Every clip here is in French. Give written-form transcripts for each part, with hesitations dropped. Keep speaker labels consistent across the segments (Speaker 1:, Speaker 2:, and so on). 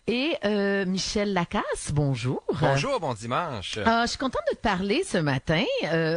Speaker 1: et Michel Lacasse. Bonjour.
Speaker 2: Bonjour, bon dimanche.
Speaker 1: Je suis contente de te parler ce matin.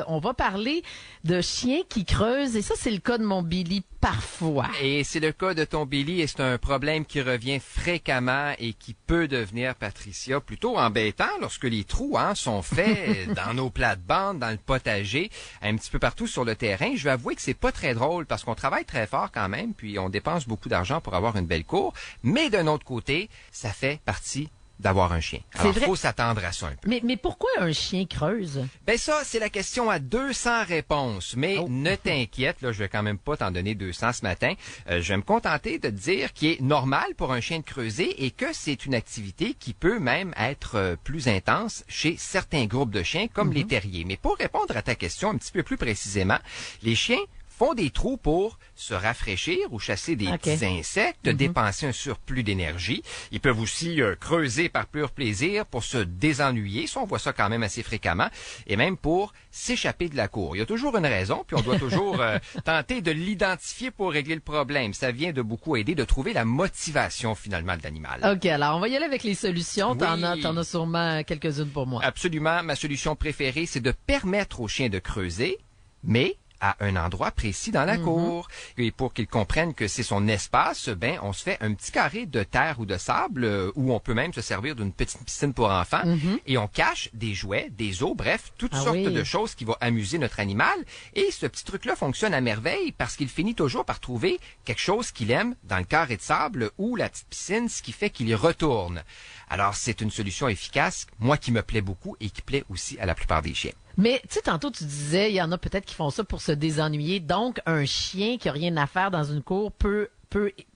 Speaker 1: On va parler de chiens qui creusent et ça, c'est le cas de mon Billy parfois.
Speaker 2: Et c'est le cas de ton Billy et c'est un problème qui revient fréquemment et qui peut devenir, Patricia, plutôt embêtant lorsque les trous sont faits dans nos plates-bandes, dans le potager, un petit peu partout sur le terrain. Je vais avouer que c'est pas très drôle parce qu'on travaille très fort quand même, puis on dépense beaucoup d'argent pour avoir une belle cour. Mais d'un autre côté, ça fait partie d'avoir un chien. Alors, il faut s'attendre à ça un peu.
Speaker 1: Mais pourquoi un chien creuse?
Speaker 2: Ben ça, c'est la question à 200 réponses. Mais ne t'inquiète, là, je vais quand même pas t'en donner 200 ce matin. Je vais me contenter de te dire qu'il est normal pour un chien de creuser et que c'est une activité qui peut même être plus intense chez certains groupes de chiens, comme les terriers. Mais pour répondre à ta question un petit peu plus précisément, les chiens font des trous pour se rafraîchir ou chasser des petits insectes, dépenser un surplus d'énergie. Ils peuvent aussi creuser par pur plaisir pour se désennuyer. Ça, on voit ça quand même assez fréquemment. Et même pour s'échapper de la cour. Il y a toujours une raison, puis on doit toujours tenter de l'identifier pour régler le problème. Ça vient de beaucoup aider de trouver la motivation finalement de l'animal.
Speaker 1: OK, alors on va y aller avec les solutions.
Speaker 2: Oui.
Speaker 1: T'en as sûrement quelques-unes pour moi.
Speaker 2: Absolument. Ma solution préférée, c'est de permettre aux chiens de creuser, mais à un endroit précis dans la cour. Et pour qu'ils comprennent que c'est son espace, ben, on se fait un petit carré de terre ou de sable où on peut même se servir d'une petite piscine pour enfants et on cache des jouets, des os, bref, toutes sortes de choses qui vont amuser notre animal. Et ce petit truc-là fonctionne à merveille parce qu'il finit toujours par trouver quelque chose qu'il aime dans le carré de sable ou la petite piscine, ce qui fait qu'il y retourne. Alors, c'est une solution efficace, moi qui me plaît beaucoup et qui plaît aussi à la plupart des chiens.
Speaker 1: Mais, tu sais, tantôt, tu disais, il y en a peut-être qui font ça pour se désennuyer. Donc, un chien qui a rien à faire dans une cour peut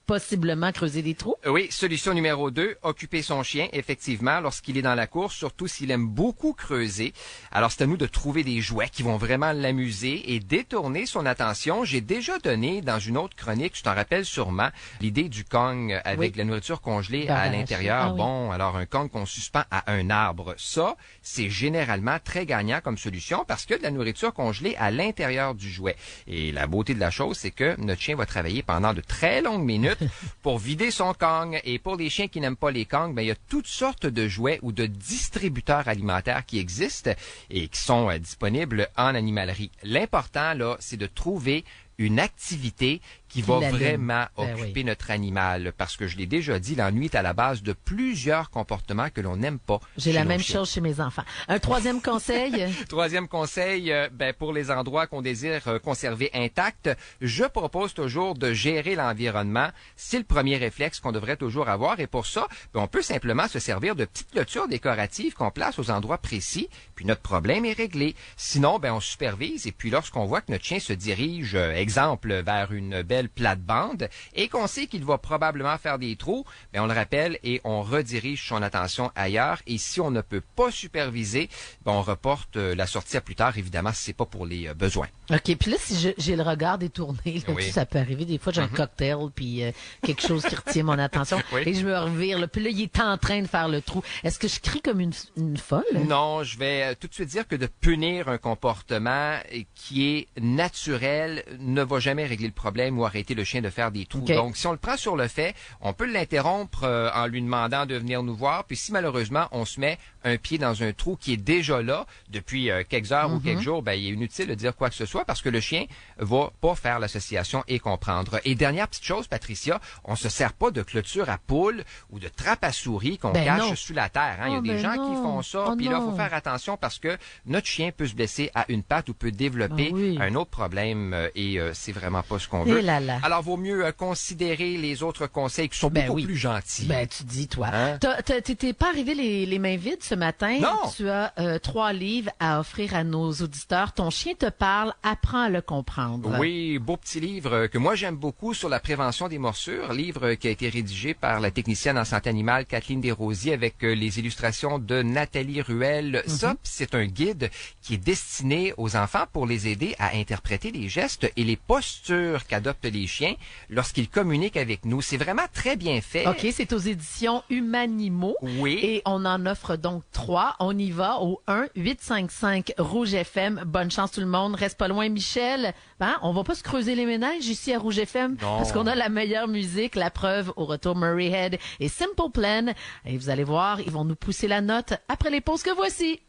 Speaker 1: possiblement creuser des trous?
Speaker 2: Oui, solution numéro 2, occuper son chien, effectivement, lorsqu'il est dans la cour, surtout s'il aime beaucoup creuser. Alors, c'est à nous de trouver des jouets qui vont vraiment l'amuser et détourner son attention. J'ai déjà donné dans une autre chronique, je t'en rappelle sûrement, l'idée du Kong avec la nourriture congelée à l'intérieur. Bon, alors un Kong qu'on suspend à un arbre. Ça, c'est généralement très gagnant comme solution parce que de la nourriture congelée à l'intérieur du jouet. Et la beauté de la chose, c'est que notre chien va travailler pendant de très longues minutes pour vider son Kong. Et pour les chiens qui n'aiment pas les Kongs, ben, il y a toutes sortes de jouets ou de distributeurs alimentaires qui existent et qui sont disponibles en animalerie. L'important, là, c'est de trouver une activité qui va vraiment occuper notre animal. Parce que je l'ai déjà dit, l'ennui est à la base de plusieurs comportements que l'on n'aime pas.
Speaker 1: J'ai la même chose chez mes enfants. Un troisième conseil?
Speaker 2: Troisième conseil, ben, pour les endroits qu'on désire conserver intacts, je propose toujours de gérer l'environnement. C'est le premier réflexe qu'on devrait toujours avoir. Et pour ça, ben, on peut simplement se servir de petites clôtures décoratives qu'on place aux endroits précis. Puis notre problème est réglé. Sinon, ben, on supervise. Et puis lorsqu'on voit que notre chien se dirige, exemple, vers une belle plate-bande et qu'on sait qu'il va probablement faire des trous, bien, on le rappelle et on redirige son attention ailleurs. Et si on ne peut pas superviser, bien, on reporte la sortie à plus tard, évidemment, si c'est pas pour les besoins.
Speaker 1: OK. Puis là, si j'ai le regard détourné, là, ça peut arriver. Des fois, j'ai un cocktail puis quelque chose qui retient mon attention et je me revire. Là, puis là, il est en train de faire le trou. Est-ce que je crie comme une folle?
Speaker 2: Non, je vais tout de suite dire que de punir un comportement qui est naturel ne va jamais régler le problème ou arrêter le chien de faire des trous. Donc, si on le prend sur le fait, on peut l'interrompre en lui demandant de venir nous voir. Puis si malheureusement, on se met un pied dans un trou qui est déjà là depuis quelques heures ou quelques jours, ben, il est inutile de dire quoi que ce soit parce que le chien va pas faire l'association et comprendre. Et dernière petite chose, Patricia, on se sert pas de clôture à poule ou de trappe à souris qu'on cache sous la terre. Hein. Il y a des gens qui font ça. Puis là, il faut faire attention parce que notre chien peut se blesser à une patte ou peut développer un autre problème et c'est vraiment pas ce qu'on veut. Alors, vaut mieux considérer les autres conseils qui sont beaucoup plus gentils.
Speaker 1: Ben, tu dis, toi. Hein? T'es pas arrivé les mains vides ce matin.
Speaker 2: Non.
Speaker 1: Tu as 3 livres à offrir à nos auditeurs. Ton chien te parle, apprends à le comprendre.
Speaker 2: Oui, beau petit livre que moi j'aime beaucoup sur la prévention des morsures. Livre qui a été rédigé par la technicienne en santé animale Kathleen Desrosiers avec les illustrations de Nathalie Ruel. Ça, c'est un guide qui est destiné aux enfants pour les aider à interpréter les gestes et les postures qu'adoptent adoptent les chiens lorsqu'ils communiquent avec nous. C'est vraiment très bien fait.
Speaker 1: OK, c'est aux éditions Humanimo.
Speaker 2: Oui.
Speaker 1: Et on en offre donc 3. On y va au 1-855 Rouge FM. Bonne chance tout le monde. Reste pas loin, Michel. Ben, on va pas se creuser les méninges ici à Rouge FM.
Speaker 2: Non.
Speaker 1: Parce qu'on a la meilleure musique. La preuve, au retour, Murray Head et Simple Plan. Et vous allez voir, ils vont nous pousser la note après les pauses que voici.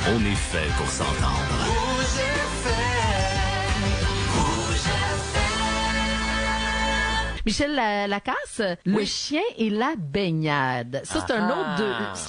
Speaker 3: On est fait pour s'entendre.
Speaker 1: Michel Lacasse, le chien et la baignade. Ça, c'est un autre,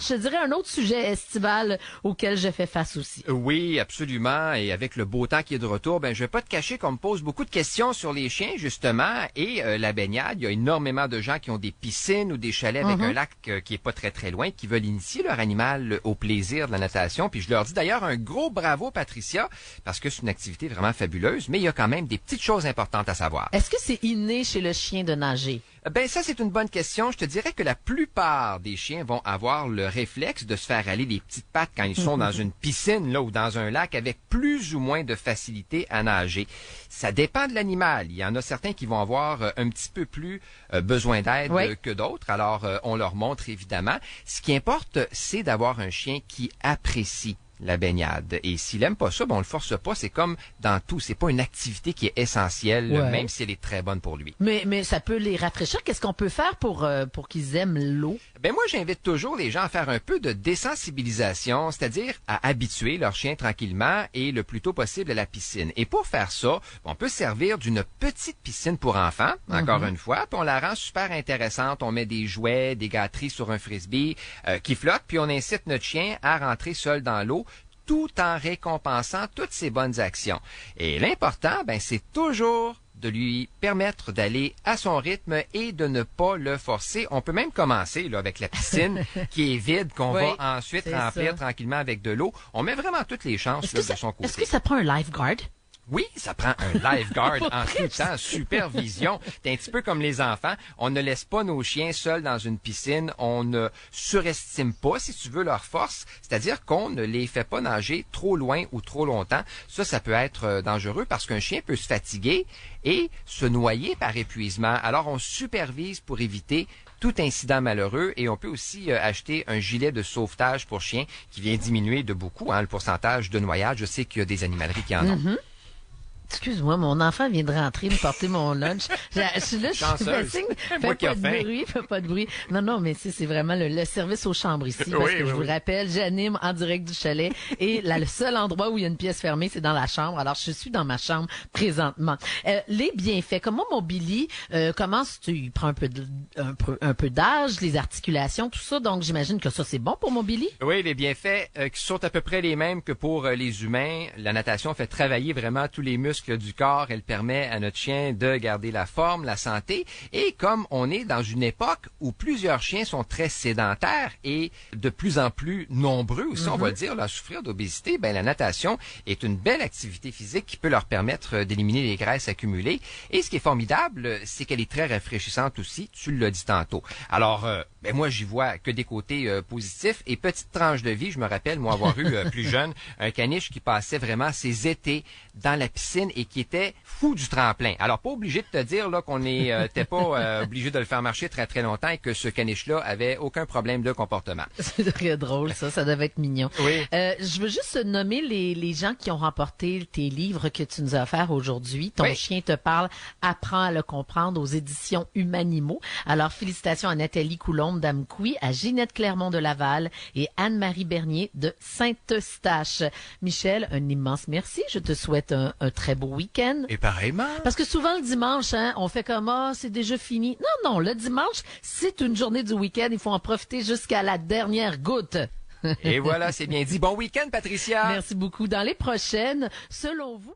Speaker 1: je dirais un autre sujet estival auquel je fais face aussi.
Speaker 2: Oui, absolument. Et avec le beau temps qui est de retour, ben, je vais pas te cacher qu'on me pose beaucoup de questions sur les chiens, justement. Et la baignade, il y a énormément de gens qui ont des piscines ou des chalets avec un lac qui est pas très, très loin, qui veulent initier leur animal au plaisir de la natation. Puis je leur dis d'ailleurs un gros bravo, Patricia, parce que c'est une activité vraiment fabuleuse, mais il y a quand même des petites choses importantes à savoir.
Speaker 1: Est-ce que c'est inné chez le chien de nager?
Speaker 2: Ben ça, c'est une bonne question. Je te dirais que la plupart des chiens vont avoir le réflexe de se faire aller les petites pattes quand ils sont dans une piscine là ou dans un lac avec plus ou moins de facilité à nager. Ça dépend de l'animal. Il y en a certains qui vont avoir un petit peu plus besoin d'aide que d'autres. Alors, on leur montre évidemment. Ce qui importe, c'est d'avoir un chien qui apprécie la baignade. Et s'il aime pas ça, ben on le force pas. C'est comme dans tout. C'est pas une activité qui est essentielle, même si elle est très bonne pour lui.
Speaker 1: Mais ça peut les rafraîchir. Qu'est-ce qu'on peut faire pour qu'ils aiment l'eau?
Speaker 2: Ben moi, j'invite toujours les gens à faire un peu de désensibilisation, c'est-à-dire à habituer leur chien tranquillement et le plus tôt possible à la piscine. Et pour faire ça, on peut servir d'une petite piscine pour enfants, encore une fois, puis on la rend super intéressante. On met des jouets, des gâteries sur un frisbee qui flotte, puis on incite notre chien à rentrer seul dans l'eau, tout en récompensant toutes ses bonnes actions. Et l'important, ben, c'est toujours de lui permettre d'aller à son rythme et de ne pas le forcer. On peut même commencer là, avec la piscine qui est vide, qu'on va ensuite remplir tranquillement avec de l'eau. On met vraiment toutes les chances là, de son côté.
Speaker 1: Est-ce que ça prend un lifeguard?
Speaker 2: Oui, ça prend un lifeguard en tout temps, supervision. C'est un petit peu comme les enfants. On ne laisse pas nos chiens seuls dans une piscine. On ne surestime pas, si tu veux, leur force. C'est-à-dire qu'on ne les fait pas nager trop loin ou trop longtemps. Ça peut être dangereux parce qu'un chien peut se fatiguer et se noyer par épuisement. Alors, on supervise pour éviter tout incident malheureux et on peut aussi acheter un gilet de sauvetage pour chien qui vient diminuer de beaucoup le pourcentage de noyade. Je sais qu'il y a des animaleries qui en ont.
Speaker 1: Excuse-moi, mon enfant vient de rentrer me porter mon lunch. Je suis là, je fais signe, fais pas de bruit. Non, mais c'est vraiment le service aux chambres ici. Parce que je vous rappelle, j'anime en direct du chalet et le seul endroit où il y a une pièce fermée, c'est dans la chambre. Alors, je suis dans ma chambre présentement. Les bienfaits, comment mon Billy commence, il prend un peu d'âge, les articulations, tout ça. Donc, j'imagine que ça, c'est bon pour mon Billy?
Speaker 2: Oui, les bienfaits qui sont à peu près les mêmes que pour les humains. La natation fait travailler vraiment tous les muscles du corps, elle permet à notre chien de garder la forme, la santé. Et comme on est dans une époque où plusieurs chiens sont très sédentaires et de plus en plus nombreux aussi, on va le dire, à souffrir d'obésité, ben la natation est une belle activité physique qui peut leur permettre d'éliminer les graisses accumulées. Et ce qui est formidable, c'est qu'elle est très rafraîchissante aussi, tu l'as dit tantôt. Alors, ben moi, j'y vois que des côtés positifs. Et petite tranche de vie, je me rappelle, moi, avoir eu plus jeune, un caniche qui passait vraiment ses étés dans la piscine et qui était fou du tremplin. Alors, pas obligé de te dire là qu'on n'était pas obligé de le faire marcher très, très longtemps et que ce caniche-là avait aucun problème de comportement.
Speaker 1: C'est très drôle, ça devait être mignon.
Speaker 2: Oui.
Speaker 1: Je veux juste nommer les gens qui ont remporté tes livres que tu nous as offerts aujourd'hui. Ton chien te parle, apprends à le comprendre aux éditions Humanimo. Alors, félicitations à Nathalie Coulombe d'Amqui, à Ginette Clermont de Laval et Anne-Marie Bernier de Saint-Eustache. Michel, un immense merci. Je te souhaite un très beau week-end.
Speaker 2: Et pareillement.
Speaker 1: Parce que souvent le dimanche, on fait comme c'est déjà fini. Non, le dimanche, c'est une journée du week-end. Il faut en profiter jusqu'à la dernière goutte.
Speaker 2: Et voilà, c'est bien dit. Bon week-end, Patricia.
Speaker 1: Merci beaucoup. Dans les prochaines, selon vous...